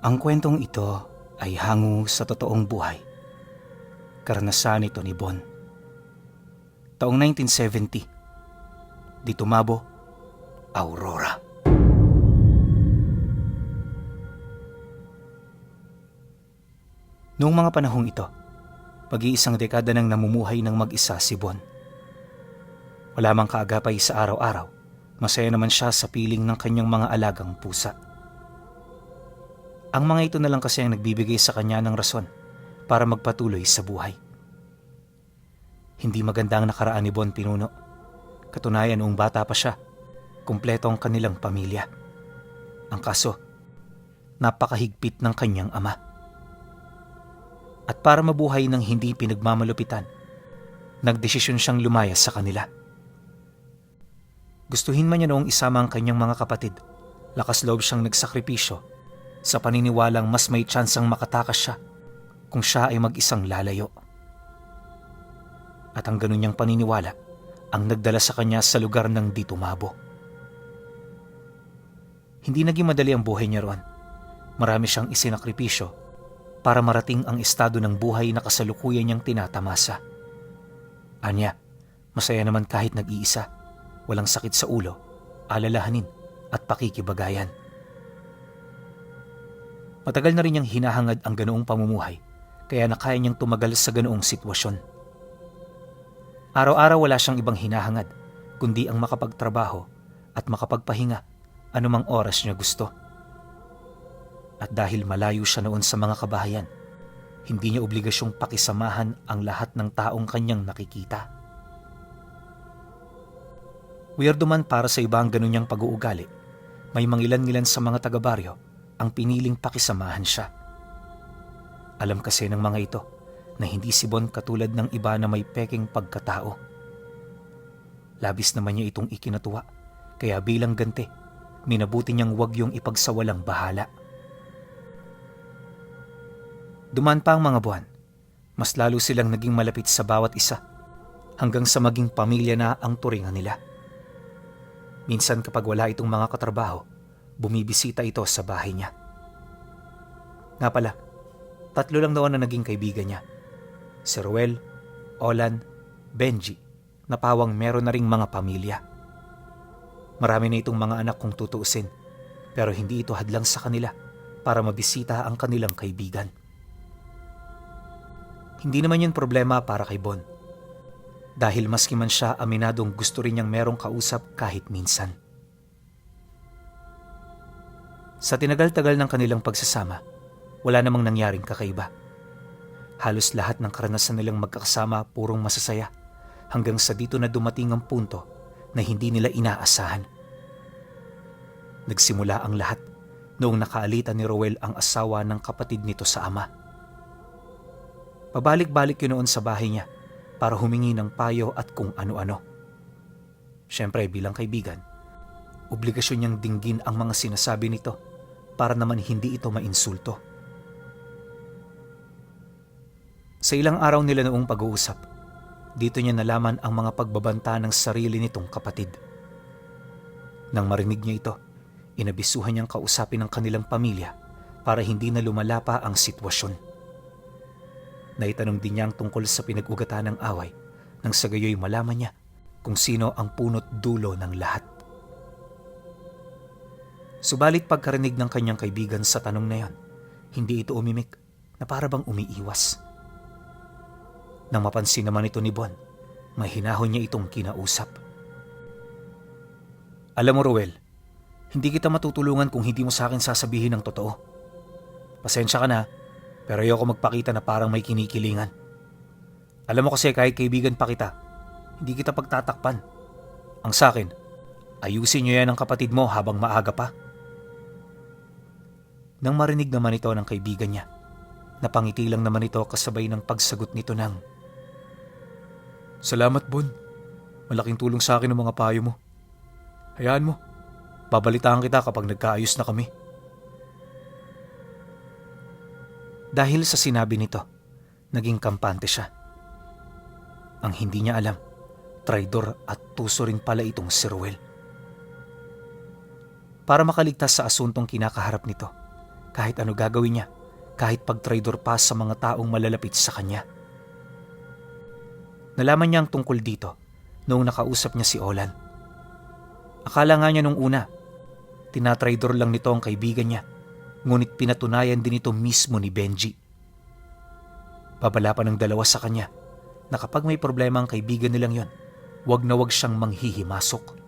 Ang kwentong ito ay hango sa totoong buhay. Karanasan ito ni Bon. Taong 1970, di Tumabo, Aurora. Noong mga panahong ito, pag-iisang dekada nang namumuhay ng mag-isa si Bon. Wala mang kaagapay sa araw-araw, masaya naman siya sa piling ng kanyang mga alagang pusa. Ang mga ito na lang kasi ang nagbibigay sa kanya ng rason para magpatuloy sa buhay. Hindi maganda ang nakaraan ni Bon Pinuno. Katunayan noong bata pa siya, kumpleto ang kanilang pamilya. Ang kaso, napakahigpit ng kanyang ama. At para mabuhay ng hindi pinagmamalupitan, nagdesisyon siyang lumaya sa kanila. Gustuhin man niya noong isama ang kanyang mga kapatid, lakas loob siyang nagsakripisyo sa paniniwalang mas may tsansang makatakas siya kung siya ay mag-isang lalayo. At ang ganun niyang paniniwala ang nagdala sa kanya sa lugar ng Di Tumabo. Hindi naging madali ang buhay niya roon. Marami siyang isinakripisyo para marating ang estado ng buhay na kasalukuyan niyang tinatamasa. Anya, masaya naman kahit nag-iisa, walang sakit sa ulo, alalahanin at pakikibagayan. Matagal na rin niyang hinahangad ang ganoong pamumuhay, kaya nakaya niyang tumagal sa ganoong sitwasyon. Araw-araw wala siyang ibang hinahangad, kundi ang makapagtrabaho at makapagpahinga anumang oras niya gusto. At dahil malayo siya noon sa mga kabahayan, hindi niya obligasyong pakisamahan ang lahat ng taong kanyang nakikita. Weirdo man para sa iba ang ganun niyang pag-uugali, may mangilan-ngilan sa mga taga-baryo ang piniling pakisamahan siya. Alam kasi ng mga ito na hindi si Bon katulad ng iba na may peking pagkatao. Labis naman niya itong ikinatuwa, kaya bilang ganti, minabuti niyang wag yung ipagsawalang bahala. Dumaan pa ang mga buwan, mas lalo silang naging malapit sa bawat isa, hanggang sa maging pamilya na ang turingan nila. Minsan kapag wala itong mga katrabaho, bumibisita ito sa bahay niya. Nga pala, 3 lang noon na naging kaibigan niya. Si Ruel, Olan, Benji, na pawang meron na ring mga pamilya. Marami na itong mga anak kung tutuusin, pero hindi ito hadlang sa kanila para mabisita ang kanilang kaibigan. Hindi naman yun problema para kay Bon. Dahil maski man siya aminadong gusto rin niyang merong kausap kahit minsan. Sa tinagal-tagal ng kanilang pagsasama, wala namang nangyaring kakaiba. Halos lahat ng karanasan nilang magkakasama purong masasaya hanggang sa dito na dumating ang punto na hindi nila inaasahan. Nagsimula ang lahat noong nakaalitan ni Roel ang asawa ng kapatid nito sa ama. Pabalik-balik yun noon sa bahay niya para humingi ng payo at kung ano-ano. Siyempre bilang kaibigan, obligasyon niyang dinggin ang mga sinasabi nito para naman hindi ito mainsulto. Sa ilang araw nila noong pag-uusap, dito niya nalaman ang mga pagbabanta ng sarili nitong kapatid. Nang marinig niya ito, inabisuhan niyang kausapin ang kanilang pamilya para hindi na lumala pa ang sitwasyon. Naitanong din niya ang tungkol sa pinag-ugatan ng away nang sa gayoy malaman niya kung sino ang punot dulo ng lahat. Subalit pagkarinig ng kanyang kaibigan sa tanong na yan, hindi ito umimik na para bang umiiwas. Nang mapansin naman ito ni Bon, may hinahon niya itong kinausap. Alam mo Ruel, hindi kita matutulungan kung hindi mo sa akin sasabihin ang totoo. Pasensya ka na, pero ayoko magpakita na parang may kinikilingan. Alam mo kasi kahit kaibigan pa kita, hindi kita pagtatakpan. Ang sa akin, ayusin niyo yan ang kapatid mo habang maaga pa. Nang marinig naman ito ng kaibigan niya, napangiti lang naman ito kasabay ng pagsagot nito ng, "Salamat Bon, malaking tulong sa akin ang mga payo mo. Hayaan mo, babalitaan kita kapag nagkaayos na kami." Dahil sa sinabi nito, naging kampante siya. Ang hindi niya alam, traidor at tuso rin pala itong si Ruel. Para makaligtas sa asuntong kinakaharap nito, kahit ano gagawin niya, kahit pag-traidor pa sa mga taong malalapit sa kanya. Nalaman niya ang tungkol dito noong nakausap niya si Olan. Akala nga niya nung una, tinatraidor lang nito ang kaibigan niya, ngunit pinatunayan din ito mismo ni Benji. Babala pa ng dalawa sa kanya na kapag may problema ang kaibigan nilang yon, wag na wag siyang manghihimasok.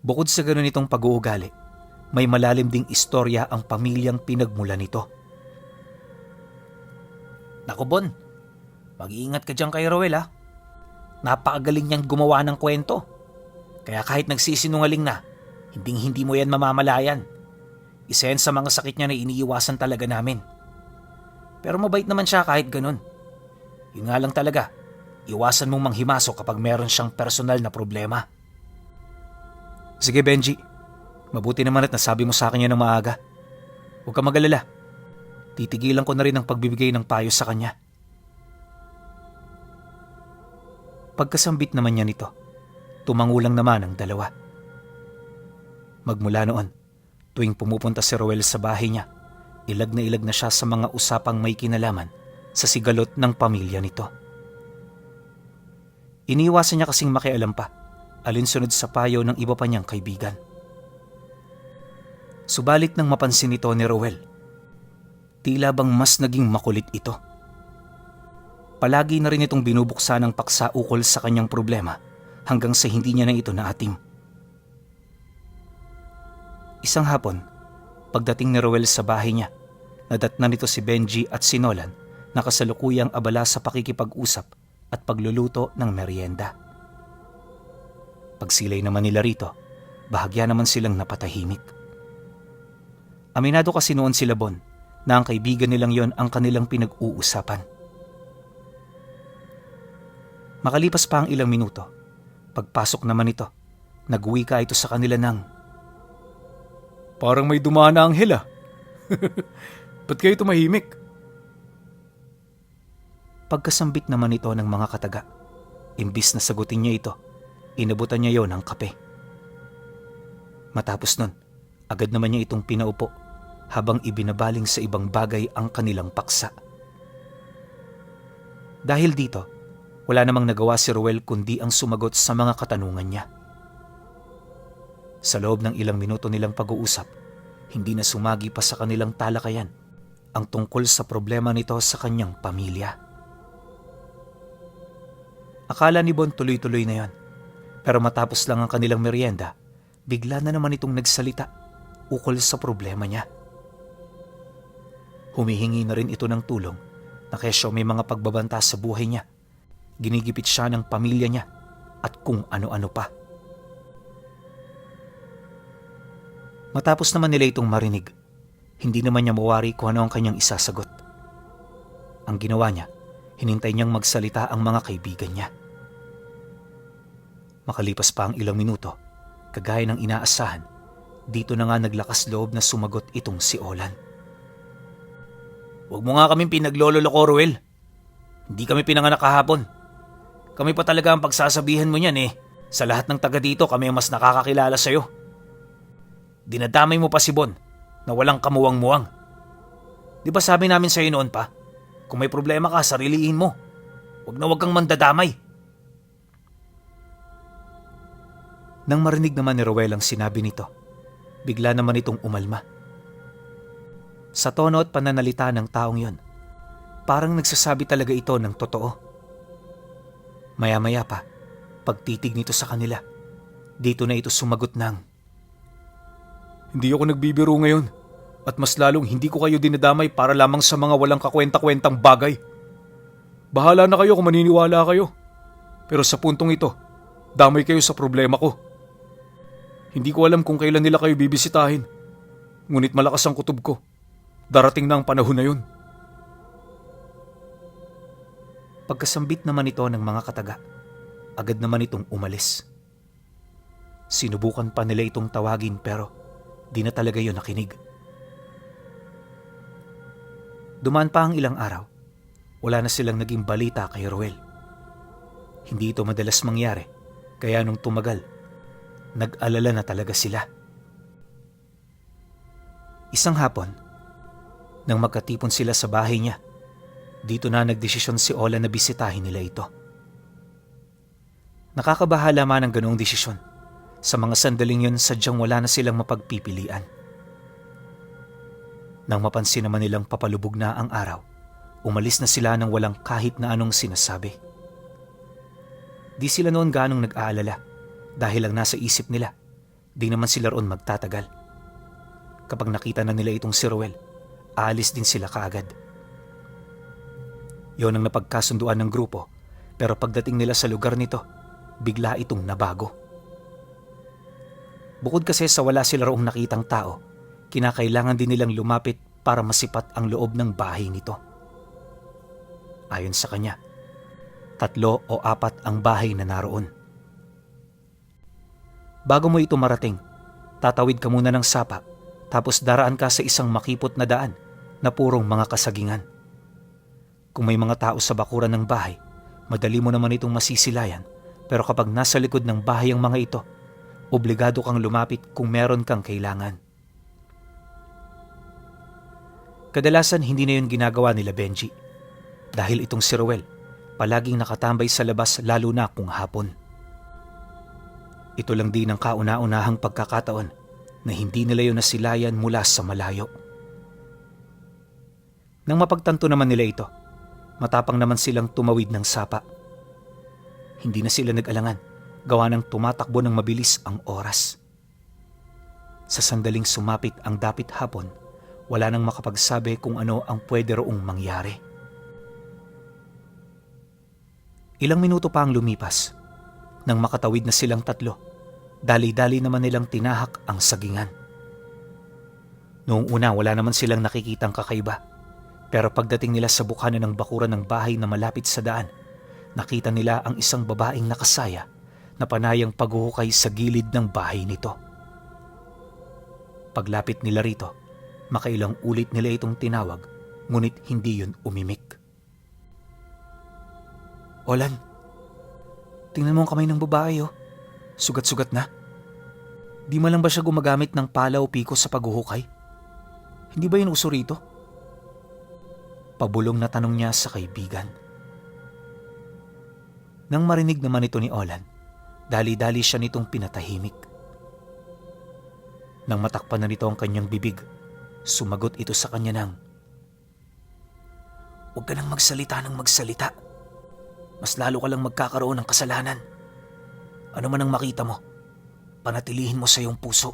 Bukod sa ganun itong pag-uugali, may malalim ding istorya ang pamilyang pinagmula nito. Naku Bon, mag-iingat ka dyan kay Roel ha. Napakagaling niyang gumawa ng kwento. Kaya kahit nagsisinungaling na, hindi mo yan mamamalayan. Isa yan sa mga sakit niya na iniiwasan talaga namin. Pero mabait naman siya kahit ganun. Yun nga lang talaga, iwasan mong manghimasok kapag meron siyang personal na problema. Sige Benji, mabuti naman at nasabi mo sa akin yan ng maaga. Huwag ka mag-alala. Titigilan ko na rin ang pagbibigay ng payo sa kanya. Pagkasambit naman niya nito, tumangulang naman ang dalawa. Magmula noon, tuwing pumupunta si Roel sa bahay niya, ilag na siya sa mga usapang may kinalaman sa sigalot ng pamilya nito. Iniiwasan niya kasing makialam pa, alinsunod sa payo ng iba pa niyang kaibigan. Subalit nang mapansin ito ni Roel, tila bang mas naging makulit ito. Palagi na rin itong binubuksan ng paksa ukol sa kanyang problema hanggang sa hindi niya na ito naatim. Isang hapon, pagdating ni Roel sa bahay niya, nadatnan nito si Benji at si Nolan na kasalukuyang abala sa pakikipag-usap at pagluluto ng merienda. Pagsilay naman nila rito, bahagya naman silang napatahimik. Aminado kasi noon sila Bon na ang kaibigan nilang yon ang kanilang pinag-uusapan. Makalipas pa ang ilang minuto, pagpasok naman ito, nagwika ito sa kanila ng, "Parang may dumaan na anghel ah. Ba't kayo tumahimik?" Pagkasambit naman ito ng mga kataga, imbis na sagutin niya ito, inabutan niya yon ng kape. Matapos nun, agad naman niya itong pinaupo habang ibinabaling sa ibang bagay ang kanilang paksa. Dahil dito, wala namang nagawa si Roel kundi ang sumagot sa mga katanungan niya. Sa loob ng ilang minuto nilang pag-uusap, hindi na sumagi pa sa kanilang talakayan ang tungkol sa problema nito sa kanyang pamilya. Akala ni Bon tuloy-tuloy na yon, pero matapos lang ang kanilang merienda, bigla na naman itong nagsalita ukol sa problema niya. Humihingi na rin ito ng tulong na kesyo may mga pagbabanta sa buhay niya. Ginigipit siya ng pamilya niya at kung ano-ano pa. Matapos naman nila itong marinig, hindi naman niya mawari kung ano ang kanyang isasagot. Ang ginawa niya, hinintay niyang magsalita ang mga kaibigan niya. Makalipas pa ang ilang minuto, kagaya ng inaasahan, dito na nga naglakas loob na sumagot itong si Olan. "Huwag mo nga kaming pinaglololoko, Roel. Hindi kami pinanganak kahapon. Kami pa talaga ang pagsasabihan mo niyan eh. Sa lahat ng taga dito, kami ang mas nakakakilala sa'yo. Dinadamay mo pa si Bon na walang kamuwang-muwang. Di ba sabi namin sa'yo noon pa, kung may problema ka, sariliin mo. Huwag kang mandadamay." Nang marinig naman ni Roel ang sinabi nito, bigla naman itong umalma. Sa tono at pananalita ng taong yon, parang nagsasabi talaga ito ng totoo. Maya-maya pa, pagtitig nito sa kanila, dito na ito sumagot ng, "Hindi ako nagbibiro ngayon at mas lalong hindi ko kayo dinadamay para lamang sa mga walang kakwenta-kwentang bagay. Bahala na kayo kung maniniwala kayo. Pero sa puntong ito, damay kayo sa problema ko. Hindi ko alam kung kailan nila kayo bibisitahin, ngunit malakas ang kutob ko. Darating na ang panahon na yun." Pagkasambit naman ito ng mga kataga, agad naman itong umalis. Sinubukan pa nila itong tawagin pero di na talaga yun nakinig. Dumaan pa ang ilang araw, wala na silang naging balita kay Roel. Hindi ito madalas mangyari, kaya nung tumagal, nag-alala na talaga sila. Isang hapon, Nang magkatipon sila sa bahay niya, dito na nagdesisyon si Olan na bisitahin nila ito. Nakakabahala man ang ganoong desisyon. Sa mga sandaling yun, sadyang wala na silang mapagpipilian. Nang mapansin naman nilang papalubog na ang araw, umalis na sila nang walang kahit na anong sinasabi. Di sila noon ganong nag-aalala dahil lang nasa isip nila, di naman sila roon magtatagal. Kapag nakita na nila itong si Ruel, aalis din sila kaagad. Yon ang napagkasunduan ng grupo, pero pagdating nila sa lugar nito, bigla itong nabago. Bukod kasi sa wala sila roong nakitang tao, kinakailangan din nilang lumapit para masipat ang loob ng bahay nito. Ayon sa kanya, 3 o 4 ang bahay na naroon. Bago mo ito marating, tatawid ka muna ng sapa, tapos daraan ka sa isang makipot na daan na purong mga kasagingan. Kung may mga tao sa bakuran ng bahay, madali mo naman itong masisilayan, pero kapag nasa likod ng bahay ang mga ito, obligado kang lumapit kung meron kang kailangan. Kadalasan hindi na yun ginagawa nila Benji. Dahil itong si Ruel, palaging nakatambay sa labas lalo na kung hapon. Ito lang din ang kauna-unahang pagkakataon na hindi nila yun nasilayan mula sa malayo. Nang mapagtanto naman nila ito, matapang naman silang tumawid ng sapa. Hindi na sila nag-alangan, gawa ng tumatakbo ng mabilis ang oras. Sa sandaling sumapit ang dapit hapon, wala nang makapagsabi kung ano ang pwede roong mangyari. Ilang minuto pa ang lumipas. Nang makatawid na silang 3, dali-dali naman nilang tinahak ang sagingan. Noong una wala naman silang nakikitang kakaiba, pero pagdating nila sa bukana ng bakuran ng bahay na malapit sa daan, nakita nila ang isang babaeng nakasaya na panayang paghuhukay sa gilid ng bahay nito. Paglapit nila rito, makailang ulit nila itong tinawag, ngunit hindi yun umimik. Olan, tingnan mo ang kamay ng babae oh. Sugat-sugat na. Di man lang ba siya gumagamit ng pala o piko sa paghuhukay? Hindi ba yun uso rito? Pabulong na tanong niya sa kaibigan. Nang marinig naman ito ni Olan, dali-dali siya nitong pinatahimik. Nang matakpan na nito ang kanyang bibig, sumagot ito sa kanya ng, "Huwag ka nang magsalita ng magsalita. Mas lalo ka lang magkakaroon ng kasalanan. Ano man ang makita mo, panatilihin mo sa iyong puso."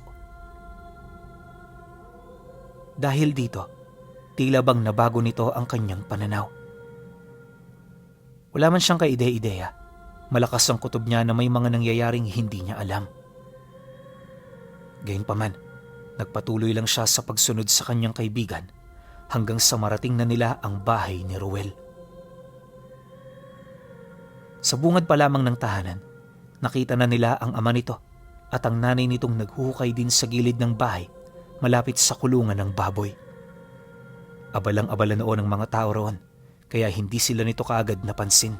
Dahil dito, tila bang nabago nito ang kanyang pananaw. Wala man siyang kaide-ideya, malakas ang kutob niya na may mga nangyayaring hindi niya alam. Gayunpaman, nagpatuloy lang siya sa pagsunod sa kanyang kaibigan hanggang sa marating na nila ang bahay ni Ruel. Sa bungad pa lamang ng tahanan, nakita na nila ang ama nito at ang nanay nitong naghuhukay din sa gilid ng bahay malapit sa kulungan ng baboy. Abalang-abala noon ang mga tao roon, kaya hindi sila nito kaagad napansin.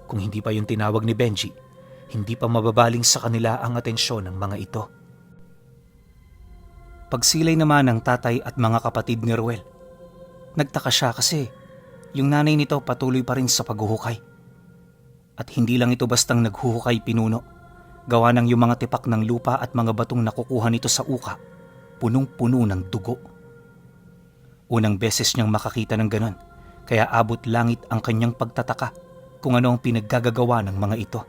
Kung hindi pa yung tinawag ni Benji, hindi pa mababaling sa kanila ang atensyon ng mga ito. Pagsilay naman ng tatay at mga kapatid ni Ruel, nagtaka siya kasi yung nanay nito patuloy pa rin sa paghuhukay. At hindi lang ito bastang naghuhukay pinuno, gawa ng yung mga tipak ng lupa at mga batong nakukuha nito sa uka, punong-puno ng dugo. Unang beses niyang makakita ng ganon, kaya abot langit ang kanyang pagtataka kung ano ang pinaggagawa ng mga ito.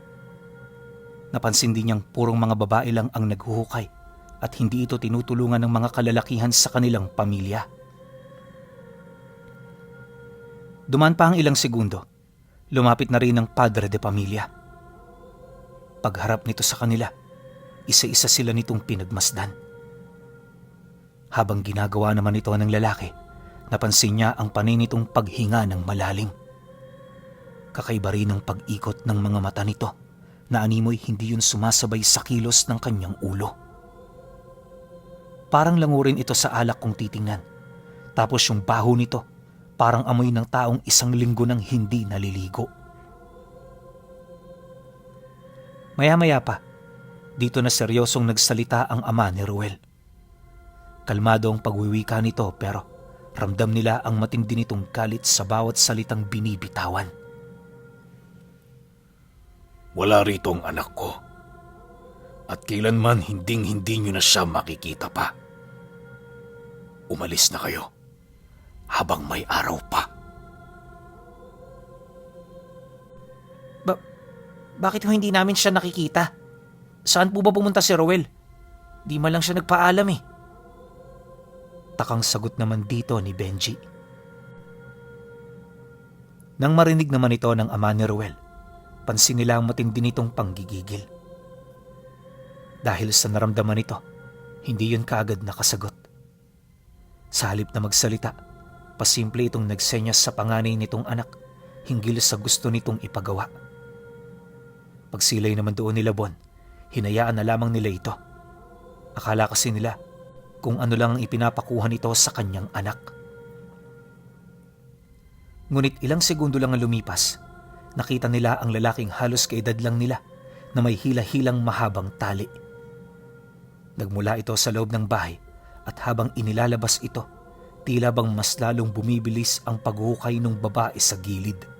Napansin din niyang purong mga babae lang ang naghuhukay at hindi ito tinutulungan ng mga kalalakihan sa kanilang pamilya. Dumaan pa ang ilang segundo, lumapit na rin ang padre de pamilya. Pagharap nito sa kanila, isa-isa sila nitong pinagmasdan. Habang ginagawa naman ito ng lalaki, napansin niya ang panay nitong paghinga ng malalim. Kakaiba rin ang pag-ikot ng mga mata nito na animoy hindi yun sumasabay sa kilos ng kanyang ulo. Parang langurin ito sa alak kung titingnan. Tapos yung baho nito, parang amoy ng taong 1 linggo nang hindi naliligo. Maya-maya pa, dito na seryosong nagsalita ang ama ni Ruel. Kalmado ang pagwiwika nito pero Ramdam nila ang matindi nitong galit sa bawat salitang binibitawan. Wala rito ang anak ko. At kailanman hinding-hindi nyo na siya makikita pa. Umalis na kayo habang may araw pa. Bakit hindi namin siya nakikita? Saan po ba pumunta si Roel? Di man lang siya nagpaalam eh. Takang sagot naman dito ni Benji. Nang marinig naman ito ng ama ni Roel, pansin nila ang matindi nitong panggigigil. Dahil sa naramdaman nito, hindi yun kaagad nakasagot. Sa halip na magsalita, pasimple itong nagsenyas sa panganay nitong anak hinggil sa gusto nitong ipagawa. Pagsilay naman doon nila Bon, hinayaan na lamang nila ito. Akala kasi nila kung ano lang ang ipinapakuha nito sa kanyang anak. Ngunit ilang segundo lang ang lumipas, nakita nila ang lalaking halos kaedad lang nila na may hila-hilang mahabang tali. Nagmula ito sa loob ng bahay at habang inilalabas ito, tila bang mas lalong bumibilis ang paghuhukay ng babae sa gilid.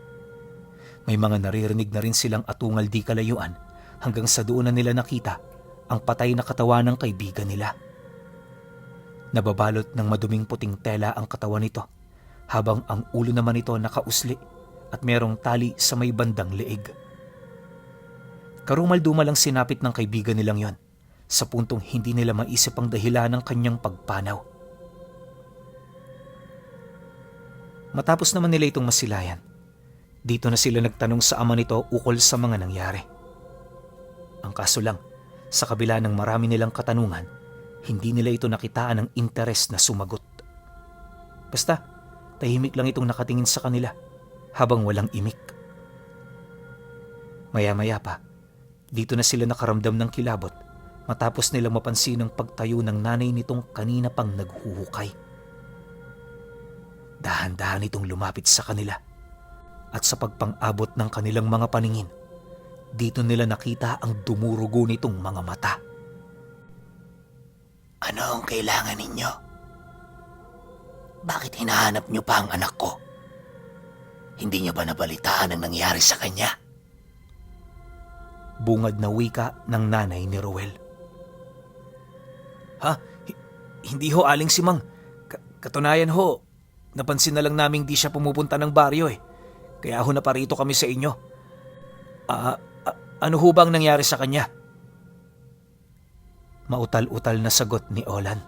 May mga naririnig na rin silang atungal di kalayuan hanggang sa doon na nila nakita ang patay na katawan ng kaibigan nila. Nababalot ng maduming puting tela ang katawan nito habang ang ulo naman ito nakausli at merong tali sa may bandang leeg. Karumal-dumal ang sinapit ng kaibigan nilang yon sa puntong hindi nila maisip ang dahilan ng kanyang pagpanaw. Matapos naman nila itong masilayan, dito na sila nagtanong sa ama nito ukol sa mga nangyari. Ang kaso lang, sa kabila ng marami nilang katanungan, hindi nila ito nakitaan ng interes na sumagot. Basta, tahimik lang itong nakatingin sa kanila habang walang imik. Maya-maya pa, dito na sila nakaramdam ng kilabot matapos nilang mapansin ang pagtayo ng nanay nitong kanina pang naghuhukay. Dahan-dahan itong lumapit sa kanila at sa pagpang-abot ng kanilang mga paningin, dito nila nakita ang dumurugo nitong mga mata. Ano ang kailangan ninyo? Bakit hinahanap nyo pa ang anak ko? Hindi nyo ba nabalitaan ang nangyari sa kanya? Bungad na wika ng nanay ni Roel. Ha? Hindi ho, Aling Simang. Katunayan ho, napansin na lang naming di siya pumupunta ng baryo eh. Kaya ho naparito kami sa inyo. Ano ho bang nangyari sa kanya? Mautal-utal na sagot ni Olan.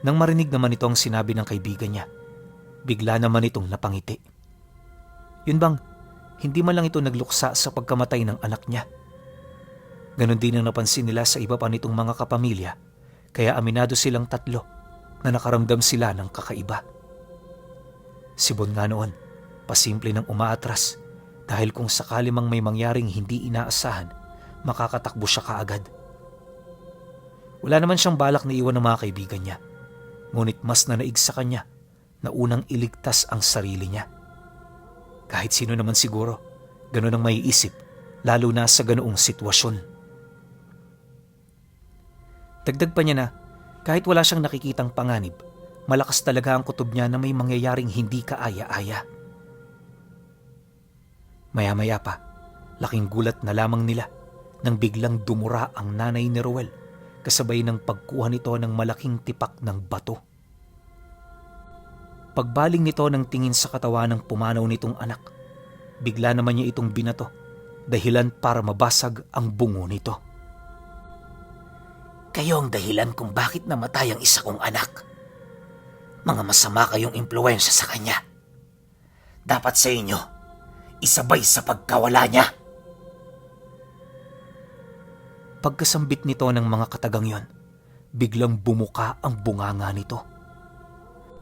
Nang marinig naman ito ang sinabi ng kaibigan niya, bigla naman itong napangiti. Yun bang, hindi man lang ito nagluksa sa pagkamatay ng anak niya. Ganon din ang napansin nila sa iba pa nitong mga kapamilya, kaya aminado silang tatlo na nakaramdam sila ng kakaiba. Si Bon nga noon, pasimple ng umaatras dahil kung sakali mang may mangyaring hindi inaasahan, makakatakbo siya kaagad. Wala naman siyang balak na iwan ng mga kaibigan niya, ngunit mas nanaig sa kanya na unang iligtas ang sarili niya. Kahit sino naman siguro, ganun ang maiisip, lalo na sa ganoong sitwasyon. Dagdag pa niya na, kahit wala siyang nakikitang panganib, malakas talaga ang kutob niya na may mangyayaring hindi kaaya-aya. Maya-maya pa, laking gulat na lamang nila nang biglang dumura ang nanay ni Roel kasabay ng pagkuha nito ng malaking tipak ng bato. Pagbaling nito ng tingin sa katawan ng pumanaw nitong anak, bigla naman niya itong binato, dahilan para mabasag ang bungo nito. Kayo ang dahilan kung bakit namatay ang isa kong anak. Mga masama kayong impluwensya sa kanya. Dapat sa inyo, isabay sa pagkawala niya. Pagkasambit nito ng mga katagang yon, biglang bumuka ang bunganga nito.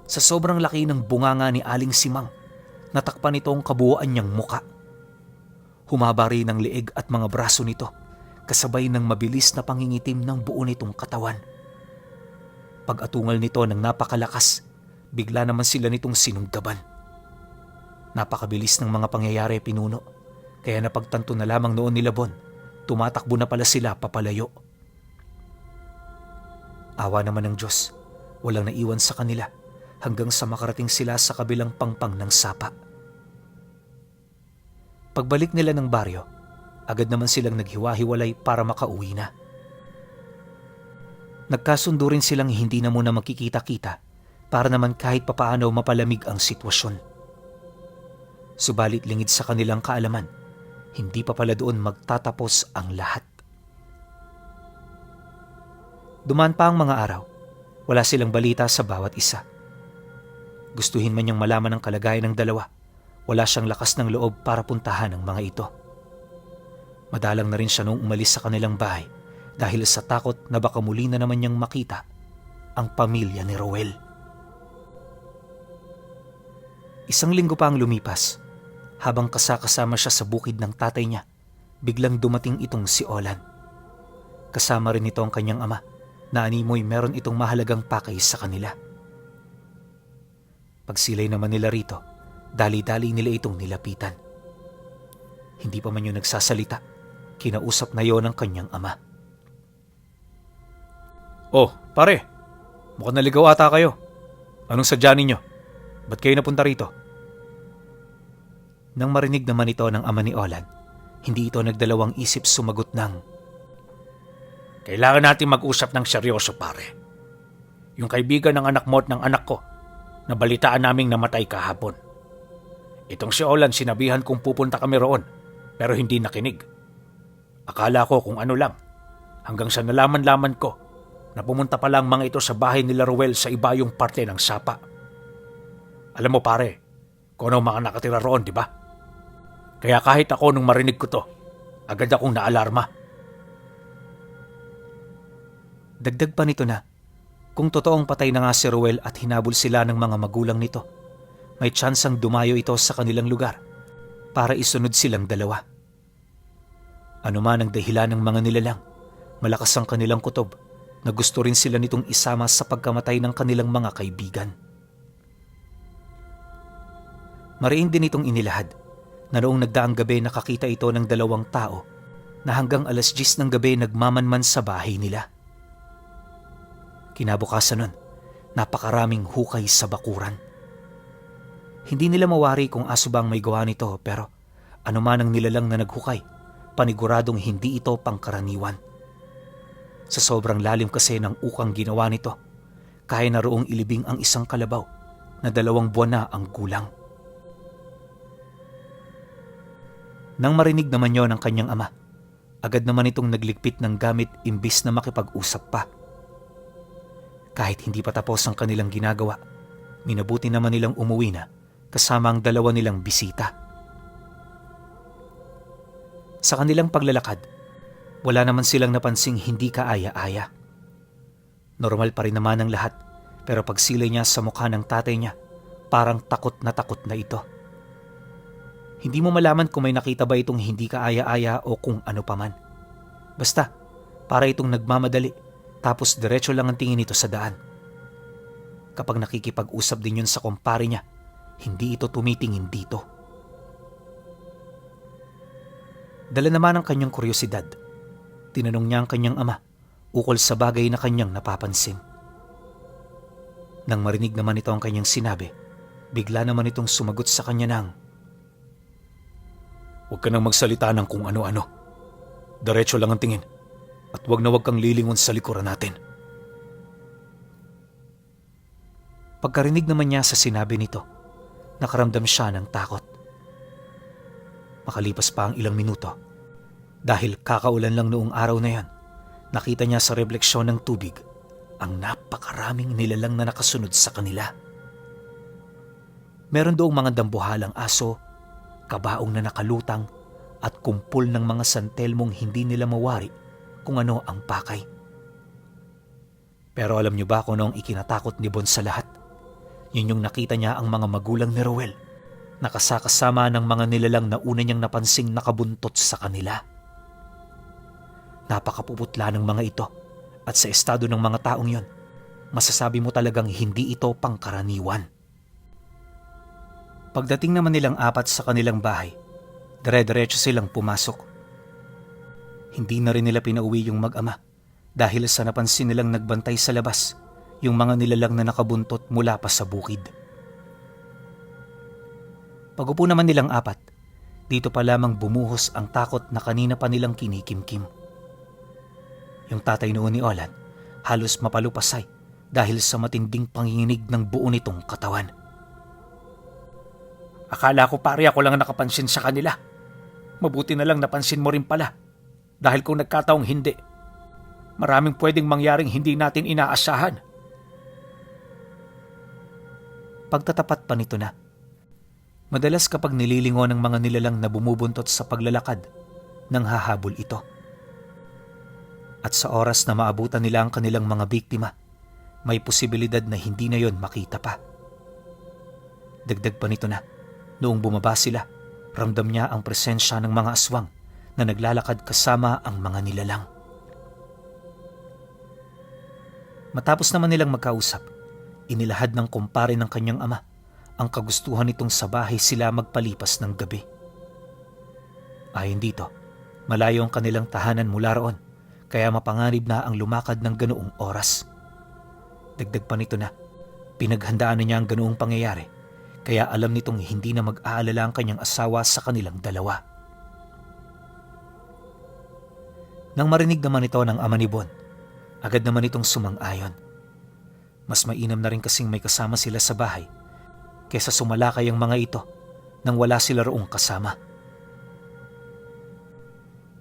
Sa sobrang laki ng bunganga ni Aling Simang, natakpan nito ang kabuuan niyang muka. Humaba rin ang leeg at mga braso nito, kasabay ng mabilis na pangingitim ng buo nitong katawan. Pag-atungal nito ng napakalakas, bigla naman sila nitong sinunggaban. Napakabilis ng mga pangyayari pinuno, kaya napagtanto na lamang noon nila Bon, tumatakbo na pala sila papalayo. Awa naman ng Diyos, walang naiwan sa kanila hanggang sa makarating sila sa kabilang pangpang ng sapa. Pagbalik nila ng baryo, agad naman silang naghiwa-hiwalay para makauwi na. Nagkasundo rin silang hindi na muna magkikita-kita para naman kahit papaano mapalamig ang sitwasyon. Subalit lingid sa kanilang kaalaman, hindi pa pala doon magtatapos ang lahat. Dumaan pa ang mga araw, wala silang balita sa bawat isa. Gustuhin man niyang malaman ang kalagayan ng dalawa, wala siyang lakas ng loob para puntahan ang mga ito. Madalang na rin siya noong umalis sa kanilang bahay dahil sa takot na baka muli na naman niyang makita ang pamilya ni Roel. Isang linggo pa ang lumipas. Habang kasama siya sa bukid ng tatay niya, biglang dumating itong si Olan. Kasama rin ito ang kanyang ama na animoy meron itong mahalagang pakay sa kanila. Pagsilay naman nila rito, dali-dali nila itong nilapitan. Hindi pa man yun nagsasalita, kinausap na yon ang kanyang ama. "Oh, pare, mukhang naligaw ata kayo. Anong sadya ninyo? Ba't kayo napunta rito?" Nang marinig naman ito ng ama ni Olan, hindi ito nagdalawang isip sumagot ng, Kailangan natin mag-usap ng seryoso, pare. Yung kaibigan ng anak mo at ng anak ko, nabalitaan naming namatay kahapon. Itong si Olan sinabihan kong pupunta kami roon, pero hindi nakinig. Akala ko kung ano lang, hanggang sa nalaman-laman ko na pumunta pa lang mga ito sa bahay nila Ruel sa ibayong parte ng sapa. Alam mo pare, kung ano mga nakatira roon, di ba? Kaya kahit ako nung marinig ko to, agad akong naalarma. Dagdag pa nito na, kung totoong patay na nga si Ruel at hinabol sila ng mga magulang nito, may tsansang dumayo ito sa kanilang lugar para isunod silang dalawa. Ano man ang dahilan ng mga nilalang, malakas ang kanilang kutob na gusto rin sila nitong isama sa pagkamatay ng kanilang mga kaibigan. Mariin din itong inilahad na noong nagdaang gabi nakakita ito ng dalawang tao na hanggang 10:00 ng gabi nagmamanman sa bahay nila. Kinabukasan nun, napakaraming hukay sa bakuran. Hindi nila mawari kung aso ba ang may gawa nito, pero ano man ang nilalang na naghukay, paniguradong hindi ito pangkaraniwan. Sa sobrang lalim kasi ng ukang ginawa nito, kaya na roong ilibing ang isang kalabaw na 2 buwan na ang gulang. Nang marinig naman yon ng kanyang ama, agad naman itong nagligpit ng gamit imbis na makipag-usap pa. Kahit hindi pa tapos ang kanilang ginagawa, minabuti naman nilang umuwi na kasama ang 2 nilang bisita. Sa kanilang paglalakad, wala naman silang napansing hindi kaaya-aya. Normal pa rin naman ang lahat, pero pagsilay niya sa mukha ng tatay niya, parang takot na ito. Hindi mo malaman kung may nakita ba itong hindi kaaya-aya o kung ano paman. Basta, para itong nagmamadali, tapos diretso lang ang tingin nito sa daan. Kapag nakikipag-usap din yun sa kumpare niya, hindi ito tumitingin dito. Dala naman ang kanyang kuryosidad. Tinanong niya ang kanyang ama ukol sa bagay na kanyang napapansin. Nang marinig naman ito ang kanyang sinabi, bigla naman itong sumagot sa kanya ng, "Huwag ka nang magsalita ng kung ano-ano. Diretso lang ang tingin at huwag na huwag kang lilingon sa likuran natin." Pagkarinig naman niya sa sinabi nito, nakaramdam siya ng takot. Makalipas pa ang ilang minuto, dahil kakaulan lang noong araw na yan, nakita niya sa refleksyon ng tubig ang napakaraming nilalang na nakasunod sa kanila. Meron doong mga dambuhalang aso, kabaong na nakalutang at kumpul ng mga santelmong hindi nila mawari kung ano ang pakay. Pero alam niyo ba kung ano ang ikinatakot ni Bon sa lahat? Yun yung nakita niya ang mga magulang ni Roel, nakasakasama ng mga nilalang na una niyang napansing nakabuntot sa kanila. Napakapuputla ng mga ito at sa estado ng mga taong yon, masasabi mo talagang hindi ito pangkaraniwan. Pagdating naman nilang 4 sa kanilang bahay, dire-diretso silang pumasok. Hindi na rin nila pinauwi yung mag-ama dahil sa napansin nilang nagbantay sa labas, yung mga nilalang na nakabuntot mula pa sa bukid. Pagupo naman nilang apat, dito pa lamang bumuhos ang takot na kanina pa nilang kinikimkim. Yung tatay noon ni Olan halos mapalupasay dahil sa matinding panginginig ng buo nitong katawan. Akala ko pare ako lang nakapansin sa kanila. Mabuti na lang napansin mo rin pala. Dahil kung nagkataong hindi, maraming pwedeng mangyaring hindi natin inaasahan. Pagtatapat pa nito na, madalas kapag nililingon ng mga nilalang na bumubuntot sa paglalakad, nang hahabol ito. At sa oras na maabutan nila ang kanilang mga biktima, may posibilidad na hindi na yon makita pa. Dagdag pa nito na, noong bumaba sila, ramdam niya ang presensya ng mga aswang na naglalakad kasama ang mga nilalang. Matapos naman nilang magkausap, inilahad ng kumpare ng kanyang ama ang kagustuhan nitong sa bahay sila magpalipas ng gabi. Ayon dito, malayo ang kanilang tahanan mula roon, kaya mapanganib na ang lumakad ng ganoong oras. Dagdag pa nito na, pinaghandaan na niya ang ganoong pangyayari, kaya alam nitong hindi na mag-aalala ang kanyang asawa sa kanilang dalawa. Nang marinig naman ito ng ama ni Bon, agad naman itong sumang-ayon. Mas mainam na rin kasing may kasama sila sa bahay kaysa sumalakay ang mga ito nang wala sila roong kasama.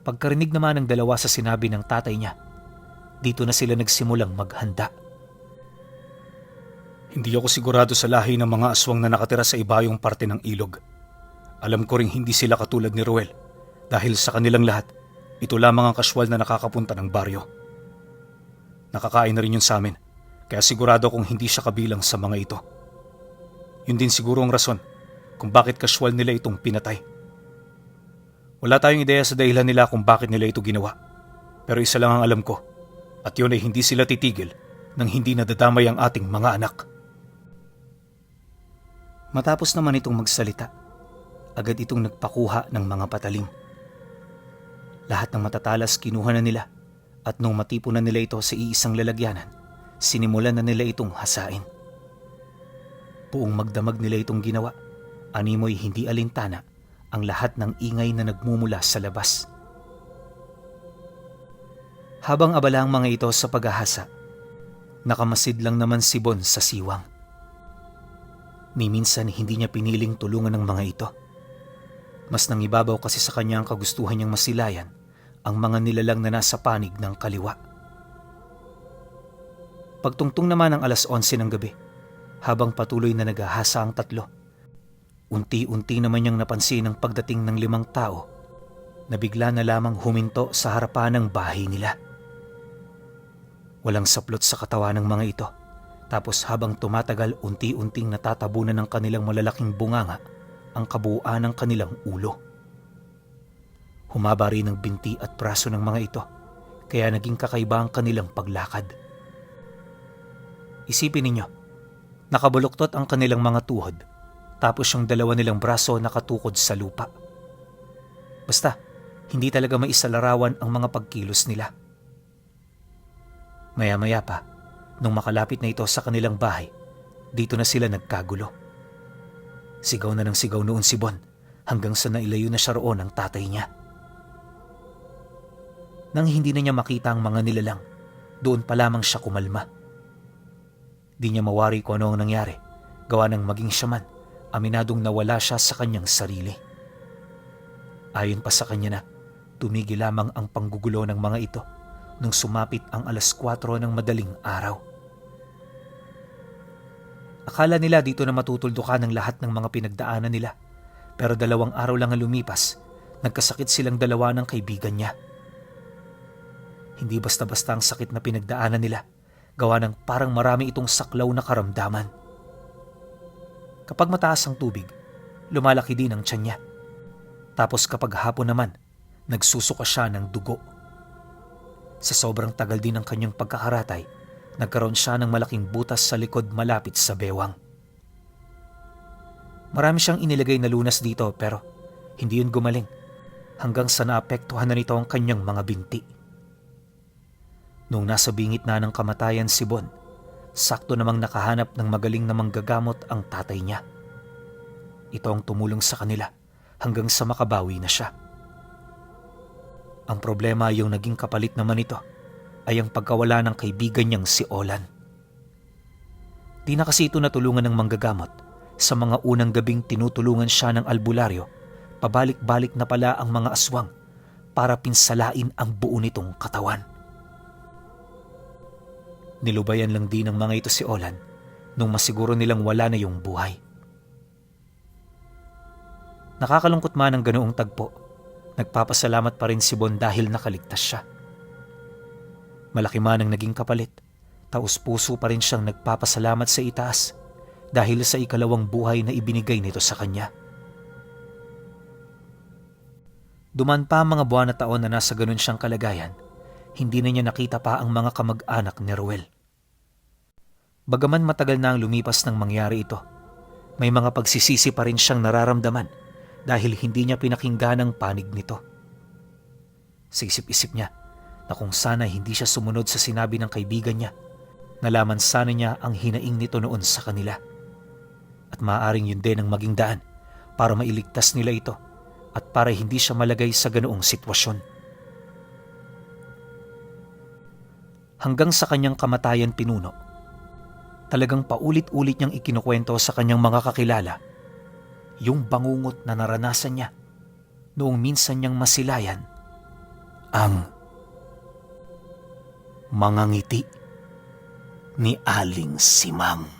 Pagkarinig naman ng dalawa sa sinabi ng tatay niya, dito na sila nagsimulang maghanda. Hindi ako sigurado sa lahi ng mga aswang na nakatira sa ibayong parte ng ilog. Alam ko ring hindi sila katulad ni Ruel dahil sa kanilang lahat, ito lamang ang kaswal na nakakapunta ng baryo. Nakakain na rin yun sa amin, kaya sigurado kong hindi siya kabilang sa mga ito. Yun din siguro ang rason kung bakit kaswal nila itong pinatay. Wala tayong ideya sa dahilan nila kung bakit nila ito ginawa. Pero isa lang ang alam ko, at yun ay hindi sila titigil nang hindi nadadamay ang ating mga anak. Matapos naman itong magsalita, agad itong nagpakuha ng mga patalim. Lahat ng matatalas kinuha na nila at nung matipo na nila ito sa iisang lalagyanan, sinimulan na nila itong hasain. Buong magdamag nila itong ginawa, animoy hindi alintana ang lahat ng ingay na nagmumula sa labas. Habang abala ang mga ito sa paghahasa, nakamasid lang naman si Bon sa siwang. Ni minsan hindi niya piniling tulungan ng mga ito. Mas nangibabaw kasi sa kanya ang kagustuhan niyang masilayan ang mga nilalang na nasa panig ng kaliwa. Pagtungtong naman ng 11:00 ng gabi, habang patuloy na naghahasa ang tatlo, unti-unti naman niyang napansin ang pagdating ng 5 tao na bigla na lamang huminto sa harapan ng bahay nila. Walang saplot sa katawan ng mga ito, tapos habang tumatagal unti-unting natatabunan ng kanilang malalaking bunganga ang kabuuan ng kanilang ulo. Humaba rin ang binti at braso ng mga ito, kaya naging kakaiba ang kanilang paglakad. Isipin ninyo, nakabuluktot ang kanilang mga tuhod, tapos yung 2 nilang braso nakatukod sa lupa. Basta, hindi talaga maisalarawan ang mga pagkilos nila. Maya-maya pa, nung makalapit na ito sa kanilang bahay, dito na sila nagkagulo. Sigaw na ng sigaw noon si Bon hanggang sa nailayo na siya roon ang tatay niya. Nang hindi na niya makita ang mga nilalang, doon pa lamang siya kumalma. Di niya mawari kung ano ang nangyari, gawa ng maging siya man, aminadong nawala siya sa kanyang sarili. Ayon pa sa kanya na, tumigil lamang ang panggugulo ng mga ito nung sumapit ang 4:00 ng madaling araw. Akala nila dito na matutuldukan ang lahat ng mga pinagdaanan nila, pero 2 araw lang ang lumipas, nagkasakit silang 2 ng kaibigan niya. Hindi basta-basta ang sakit na pinagdaanan nila, gawa ng parang marami itong saklaw na karamdaman. Kapag mataas ang tubig, lumalaki din ang tiyan niya. Tapos kapag hapon naman, nagsusuka siya ng dugo. Sa sobrang tagal din ng kanyang pagkakaratay, nagkaroon siya ng malaking butas sa likod malapit sa bewang. Marami siyang inilagay na lunas dito pero hindi yun gumaling hanggang sa naapektuhan na nito ang kanyang mga binti. Noong nasa bingit na ng kamatayan si Bon, sakto namang nakahanap ng magaling na manggagamot ang tatay niya. Ito ang tumulong sa kanila hanggang sa makabawi na siya. Ang problema yung naging kapalit naman ito ay ang pagkawala ng kaibigan niyang si Olan. Di na kasi ito natulungan ng manggagamot. Sa mga unang gabing tinutulungan siya ng albularyo, pabalik-balik na pala ang mga aswang para pinsalain ang buo nitong katawan. Nilubayan lang din ng mga ito si Olan nung masiguro nilang wala na yung buhay. Nakakalungkot man ang ganoong tagpo, nagpapasalamat pa rin si Bon dahil nakaligtas siya. Malaki man ang naging kapalit, taus-puso pa rin siyang nagpapasalamat sa itaas dahil sa ikalawang buhay na ibinigay nito sa kanya. Duman pa ang mga buwan na taon na nasa ganun siyang kalagayan, hindi na niya nakita pa ang mga kamag-anak ni Ruel. Bagaman matagal na ang lumipas nang mangyari ito, may mga pagsisisi pa rin siyang nararamdaman dahil hindi niya pinakinggan ang panig nito. Sa isip-isip niya na kung sana hindi siya sumunod sa sinabi ng kaibigan niya, nalaman sana niya ang hinaing nito noon sa kanila. At maaaring yun din ang maging daan para mailigtas nila ito at para hindi siya malagay sa ganoong sitwasyon. Hanggang sa kanyang kamatayan pinuno, talagang paulit-ulit niyang ikinukwento sa kanyang mga kakilala yung bangungot na naranasan niya noong minsan niyang masilayan ang mga ngiti ni Aling Simang.